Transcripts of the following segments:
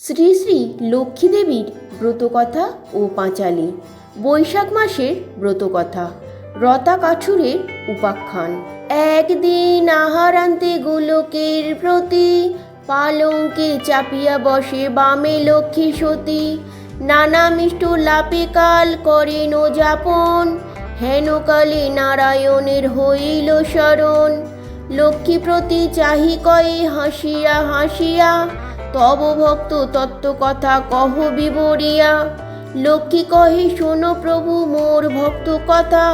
শ্রী শ্রী লক্ষ্মী দেবীর ব্রতকথা ও পাঁচালী। বৈশাখ মাসের ব্রতকথা। রতা কাঠুরের উপাখ্যান। একদিন আহারান্তে গোলকের প্রতি পালঙ্কে চাপিয়া বসে বামে লক্ষ্মী সতী। নানা মিষ্ট লাপে কাল করেন যাপন, হেনকালে নারায়ণের হইল শরণ। লক্ষ্মী প্রতি চাহি কয়ে হাসিয়া হাসিয়া, তব ভক্ত তত্ত্ব কথা কহ বিবরিয়া। লক্ষ্মী কহে শোনো প্রভু মোর ভক্ত কথা,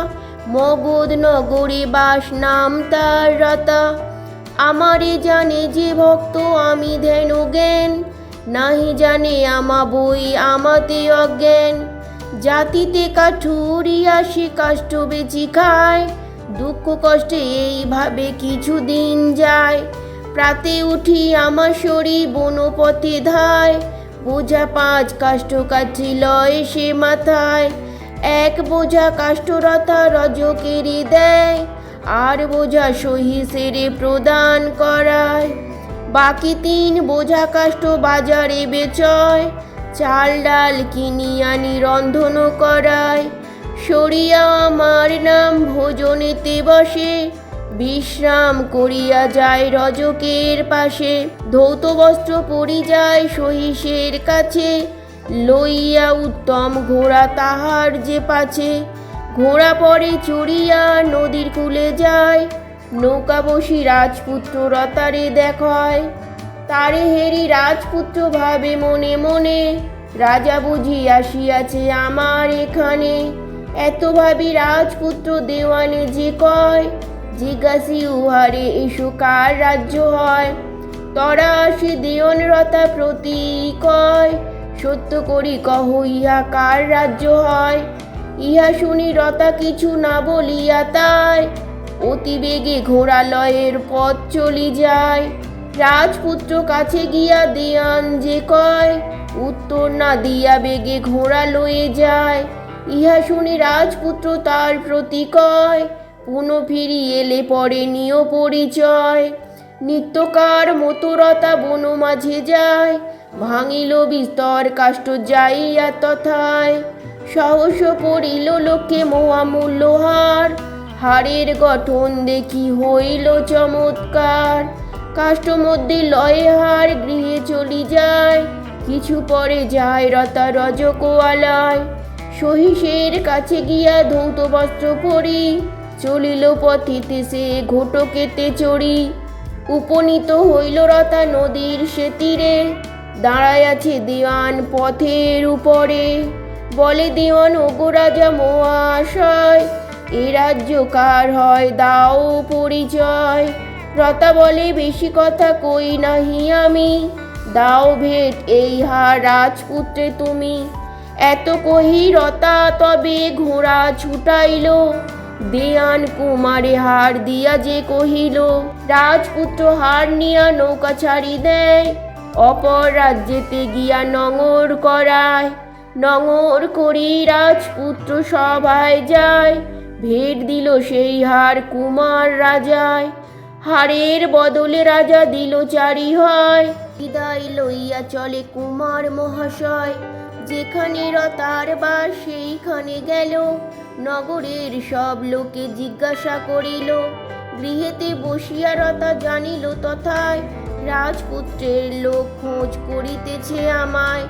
মগধ নগরে বাস নাম তার রতা। আমারে জানে যে ভক্ত আমি ধ্যান জ্ঞান, নাহি জানে আমা বই আমাতে অজ্ঞান। জাতিতে কাঠুরিয়া সে কাষ্ঠ বেচি খায়, দুঃখ কষ্টে এইভাবে কিছুদিন যায়। প্রাতে উঠি আমার শরী বনপথে ধায়, বোঝা 5 কাষ্ঠ কাঠি লয় সে মাথায়। এক বোঝা কাষ্ঠরতা রজকেরি দেয়, আর বোঝা সহিসেরে প্রদান করায়। বাকি 3 বোঝা কাষ্ঠ বাজারে বেচয়, চাল ডাল কিনি আনি রন্ধন করায়। সরিয়া আমার নাম ভোজনেতে বসে, বিশ্রাম করিয়া যায় রজকের পাশে। ধৌত বস্ত্র পরি যায় সহিসের কাছে, লইয়া উত্তম ঘোড়া তাহার যে পাছে। ঘোড়া পরে চড়িয়া নদীর কূলে যায়, নৌকা বসি রাজপুত্র রতারে দেখায়। তারে হেরি রাজপুত্র ভাবে মনে মনে, রাজা বুঝি আসিয়াছে আমার এখানে। এত ভাবি রাজপুত্র দেওয়ানে যে কয়, জিজ্ঞাসি উহারে এসো কার রাজ্য হয়। তরা আসে দেওয়ান রতা প্রতি কয়, সত্য করি কহ ইহা কার রাজ্য হয়। ইহা শুনি রতা কিছু না বলিয়া তাই, অতি বেগে ঘোড়া লয়ের পথ চলি যায়। রাজপুত্র কাছে গিয়া দেওয়ান যে কয়, উত্তর না দিয়া বেগে ঘোড়া লয়ে যায়। ইহা শুনি রাজপুত্র তার প্রতি কয়, পুনঃ ফিরি এলে পরে নিয় পরিচয়। নিত্যকার মতো রতা বন মাঝে যায়, ভাঙিল বিস্তর কাষ্ঠ যাইয়া তথায়। সহস্র পড়িল লোকে মহামূল্য হার, হারের গঠন দেখি হইল চমৎকার। কাষ্ঠ মধ্যে লয়ে হার গৃহে চলি যায়, কিছু পরে যায় রতা রজকোয়ালায়। সহিসের কাছে গিয়া ধৌত বস্ত্র পরি, চলিল পথিতে সে ঘোটকেতে চড়ি। উপনীত হইল রতা নদীর সে তীরে, দাঁড়ায় আছে দেওয়ান পথের উপরে। বলে দেওয়ান ওগো রাজা মহাশয়, এ রাজ্য কার হয় দাও পরিচয়। রতা বলে বেশি কথা কই নাহি আমি, দাও ভেট এই হার রাজপুত্রে তুমি। এত কহি রতা তবে ঘোড়া ছুটাইল, দেওয়ান কুমারে হার দিয়া যে কহিল। রাজপুত্র হার নিয়া নৌকা ছাড়ি দেয়, অপর রাজ্যেতে গিয়া নঙর করায়। নঙর করি রাজপুত্র সভায় যায়, ভেট দিল সেই হার কুমার রাজায়। হারের বদলে রাজা দিল চারি হয়, বিদায় লইয়া চলে কুমার মহাশয়। যেখানে রতার বাস সেইখানে গেল, নগরের সব লোকে জিজ্ঞাসা করিল। গৃহেতে বসিয়া রতা জানিল তথায়, রাজপুত্রের লোক খোঁজ করিতেছে আমায়।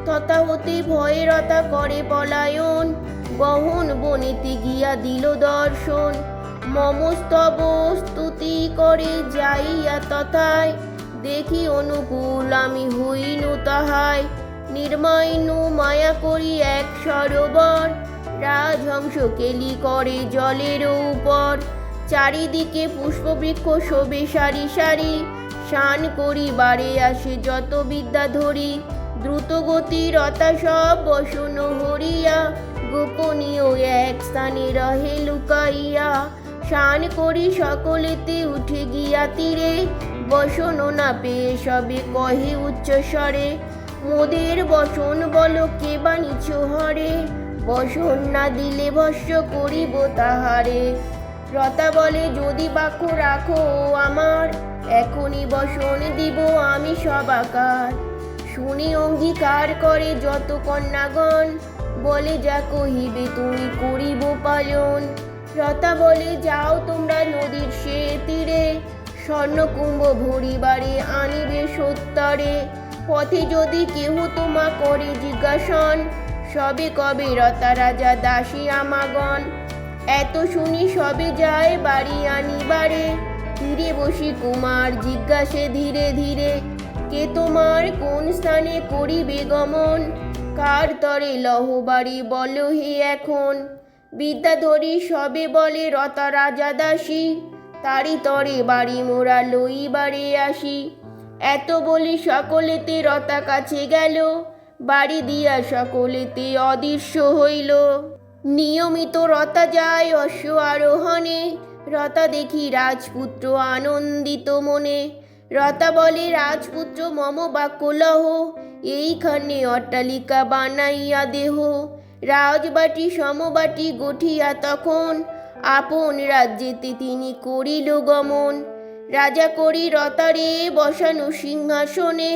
তথা হতে ভয়ে রতা করে পলায়ন, গহন বনেতে গিয়া দিল দর্শন। মমস্তব স্তুতি করে যাইয়া তথায়, দেখি অনুকূল আমি হইনু তাহায়। নির্মাইনু মায়া করি এক সরোবর, রাজহংস কেলি করে জলের উপর। চারিদিকে পুষ্পবৃক্ষ শোভে সারি সারি, শান করি বারে আসে যত বিদ্যা ধরি। দ্রুত গতি রতা সব বসন হরিয়া, গোপনীয় এক স্থানে রহে লুকাইয়া। শান করি সকলেতে উঠে গিয়া তীরে, বসন না পেয়ে সবে কহে উচ্চ স্বরে। মোদের বসন বল কে বানিছ হরে, বসন না দিলে ভস্য করিব তাহারে। রতা বলে যদি বাক্য রাখো আমার, এখনই বসন দিব আমি সবাকার। শুনে অঙ্গীকার করে যত কন্যাগণ, বলে যা কহিবে তুমি করিব পালন। রতা বলে যাও তোমরা নদীর সে তীরে, স্বর্ণকুম্ভ ভরিবারে আনিবে সত্তরে। পথে যদি কেহ তোমা করে জিজ্ঞাসন, সবে কবে রতা রাজা দাসী আমাগণ। এত শুনি সবে যায় বাড়ি আনিবারে, তীরে বসি কুমার জিজ্ঞাসে ধীরে ধীরে, কে তোমার কোন স্থানে করিবে গমন, কার তরে লহ বাড়ি বল হে এখন। বিদ্যাধরী সবে বলে রতা রাজা দাসী, তারি তরে বাড়ি মোরা লইবারে আসি। এত বলি সকলেতে রতা কাছে গেল, বাড়ি দিয়া সকলেতে অদৃশ্য হইল। নিয়মিত রতা যায় অশ্ব আরোহণে, রতা দেখি রাজপুত্র আনন্দিত মনে। রতা বলে রাজপুত্র মম বাক্য লহ, এইখানে অট্টালিকা বানাইয়া দেহ। রাজবাটি সমবাটি গঠিয়া তখন, আপন রাজ্যেতে তিনি করিল গমন। রাজা করি রতারে বসানো সিংহাসনে,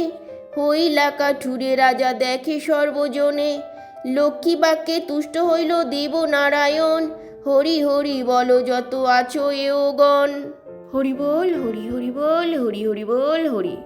হইলা কাঠুরে রাজা দেখে সর্বজনে। লক্ষ্মী বাক্যে তুষ্ট হইল দেবনারায়ণ, হরি হরি বল যত আছো এওগণ। হরি বল হরি হরি বল হরি হরি বল হরি।